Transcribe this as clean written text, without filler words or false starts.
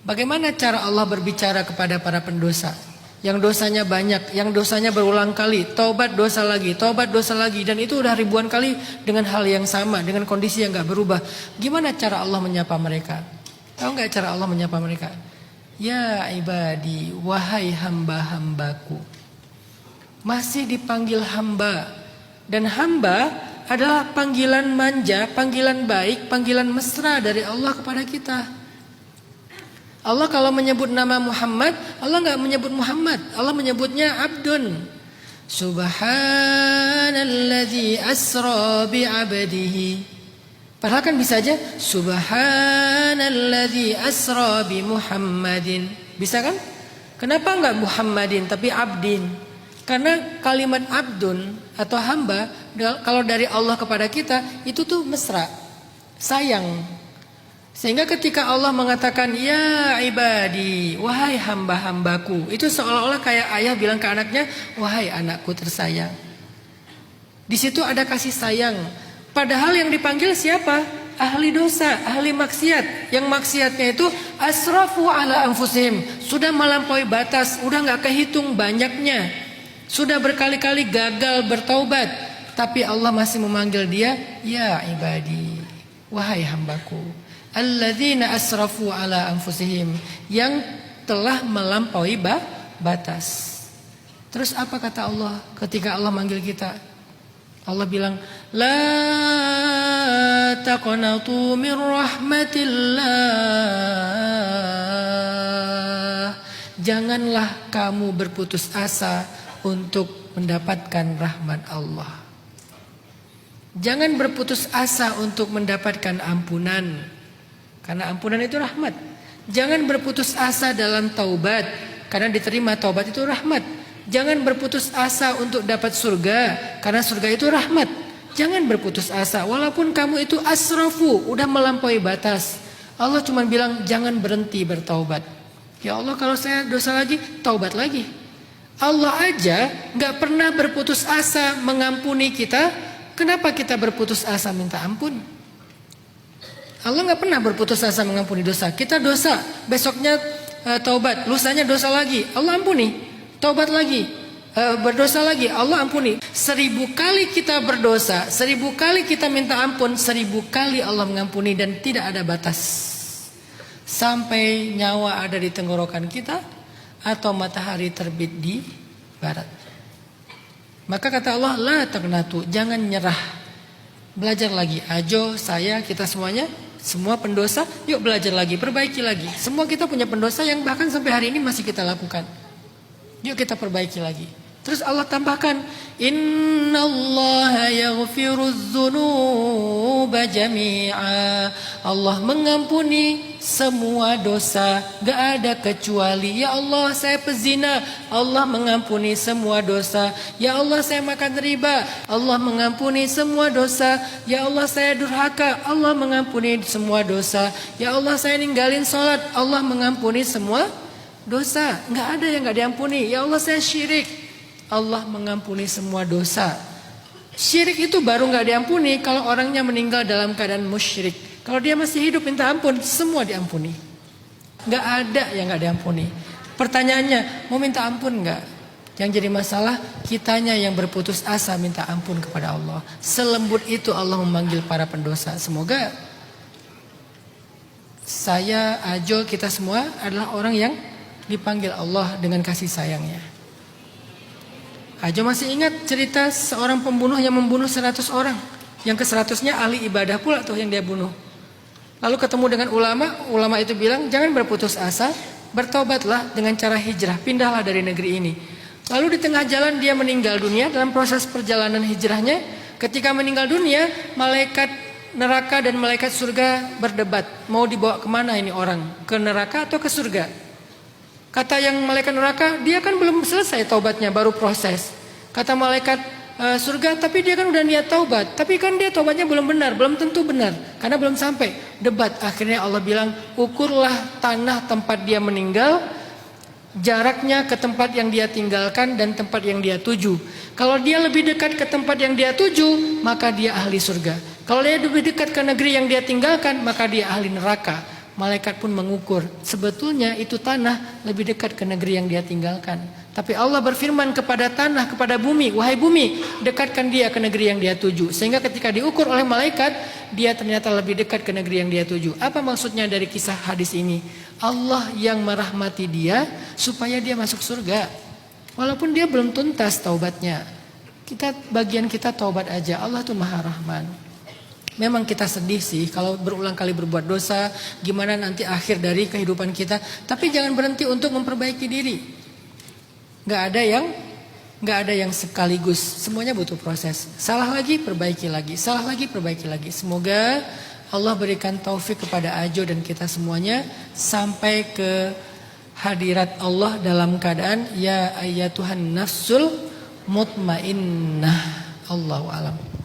Bagaimana cara Allah berbicara kepada para pendosa yang dosanya banyak, yang dosanya berulang kali, taubat dosa lagi, dan itu udah ribuan kali dengan hal yang sama, dengan kondisi yang gak berubah. Gimana cara Allah menyapa mereka? Tahu gak cara Allah menyapa mereka? Ya ibadi, wahai hamba-hambaku. Masih dipanggil hamba. Dan hamba adalah panggilan manja, panggilan baik, panggilan mesra dari Allah kepada kita. Allah kalau menyebut nama Muhammad, Allah enggak menyebut Muhammad, Allah menyebutnya Abdun. Subhanalladzi asra bi'abdihi. Padahal kan bisa aja Subhanalladzi asra bi Muhammadin. Bisa kan? Kenapa enggak Muhammadin tapi Abdin? Karena kalimat Abdun atau hamba kalau dari Allah kepada kita itu tuh mesra, sayang. Sehingga ketika Allah mengatakan ya ibadi, wahai hamba-hambaku, itu seolah-olah kayak ayah bilang ke anaknya, wahai anakku tersayang. Di situ ada kasih sayang. Padahal yang dipanggil siapa? Ahli dosa, ahli maksiat. Yang maksiatnya itu asrafu ala anfusihim, sudah melampaui batas, udah nggak kehitung banyaknya, sudah berkali-kali gagal bertaubat, tapi Allah masih memanggil dia, ya ibadi, wahai hambaku. Alladzina asrafu ala anfusihim, yang telah melampaui batas. Terus apa kata Allah ketika Allah manggil kita? Allah bilang, la taqnatu min rahmatillah. Janganlah kamu berputus asa untuk mendapatkan rahmat Allah. Jangan berputus asa untuk mendapatkan ampunan. Karena ampunan itu rahmat. Jangan berputus asa dalam taubat, karena diterima taubat itu rahmat. Jangan berputus asa untuk dapat surga, karena surga itu rahmat. Jangan berputus asa walaupun kamu itu asrafu, udah melampaui batas. Allah cuma bilang jangan berhenti bertaubat. Ya Allah, kalau saya dosa lagi, taubat lagi. Allah aja gak pernah berputus asa mengampuni kita. Kenapa kita berputus asa minta ampun? Allah nggak pernah berputus asa mengampuni dosa. Kita dosa, besoknya taubat, lusanya dosa lagi, Allah ampuni. Taubat lagi, berdosa lagi, Allah ampuni. 1000 kali kita berdosa, 1000 kali kita minta ampun, 1000 kali Allah mengampuni dan tidak ada batas. Sampai nyawa ada di tenggorokan kita atau matahari terbit di barat. Maka kata Allah, la taqnatu, jangan nyerah. Belajar lagi, ajo, saya, kita semuanya. Semua pendosa, yuk belajar lagi, perbaiki lagi. Semua kita punya pendosa yang bahkan sampai hari ini masih kita lakukan. Yuk kita perbaiki lagi. Terus Allah tambahkan, innallaha yaghfirudz dzunuba jami'a. Allah mengampuni semua dosa, gak ada kecuali. Ya Allah, saya pezina, Allah mengampuni semua dosa. Ya Allah, saya makan riba, Allah mengampuni semua dosa. Ya Allah, saya durhaka, Allah mengampuni semua dosa. Ya Allah, saya ninggalin sholat, Allah mengampuni semua dosa. Gak ada yang gak diampuni. Ya Allah, saya syirik, Allah mengampuni semua dosa. Syirik itu baru gak diampuni kalau orangnya meninggal dalam keadaan musyrik. Kalau dia masih hidup minta ampun, semua diampuni. Gak ada yang gak diampuni. Pertanyaannya, mau minta ampun gak? Yang jadi masalah, kitanya yang berputus asa minta ampun kepada Allah. Selembut itu Allah memanggil para pendosa. Semoga saya, Ajo, kita semua adalah orang yang dipanggil Allah dengan kasih sayangnya. Ajo masih ingat cerita seorang pembunuh yang membunuh 100 orang. Yang ke-100-nya ahli ibadah pula tuh yang dia bunuh. Lalu ketemu dengan ulama itu bilang jangan berputus asa, bertobatlah dengan cara hijrah, pindahlah dari negeri ini. Lalu di tengah jalan dia meninggal dunia. Dalam proses perjalanan hijrahnya, ketika meninggal dunia, malaikat neraka dan malaikat surga berdebat, mau dibawa kemana ini orang, ke neraka atau ke surga? Kata yang malaikat neraka, dia kan belum selesai taubatnya, baru proses. Kata malaikat surga, tapi dia kan udah niat taubat, tapi kan dia taubatnya belum benar, belum tentu benar, karena belum sampai. Debat, akhirnya Allah bilang, ukurlah tanah tempat dia meninggal, jaraknya ke tempat yang dia tinggalkan dan tempat yang dia tuju. Kalau dia lebih dekat ke tempat yang dia tuju, maka dia ahli surga. Kalau dia lebih dekat ke negeri yang dia tinggalkan, maka dia ahli neraka. malaikat pun mengukur. Sebetulnya itu tanah lebih dekat ke negeri yang dia tinggalkan. Tapi Allah berfirman kepada tanah, kepada bumi, wahai bumi, dekatkan dia ke negeri yang dia tuju. Sehingga ketika diukur oleh malaikat, dia ternyata lebih dekat ke negeri yang dia tuju. Apa maksudnya dari kisah hadis ini? Allah yang merahmati dia supaya dia masuk surga. Walaupun dia belum tuntas taubatnya. Bagian kita taubat aja. Allah tuh Maha Rahman. Memang kita sedih sih kalau berulang kali berbuat dosa, gimana nanti akhir dari kehidupan kita. Tapi jangan berhenti untuk memperbaiki diri. Gak ada yang sekaligus. Semuanya butuh proses. Salah lagi, perbaiki lagi. Salah lagi, perbaiki lagi. Semoga Allah berikan taufik kepada Ajo dan kita semuanya sampai ke hadirat Allah dalam keadaan ya ayyatuhan nafsul mutmainnah. Allahu a'lam.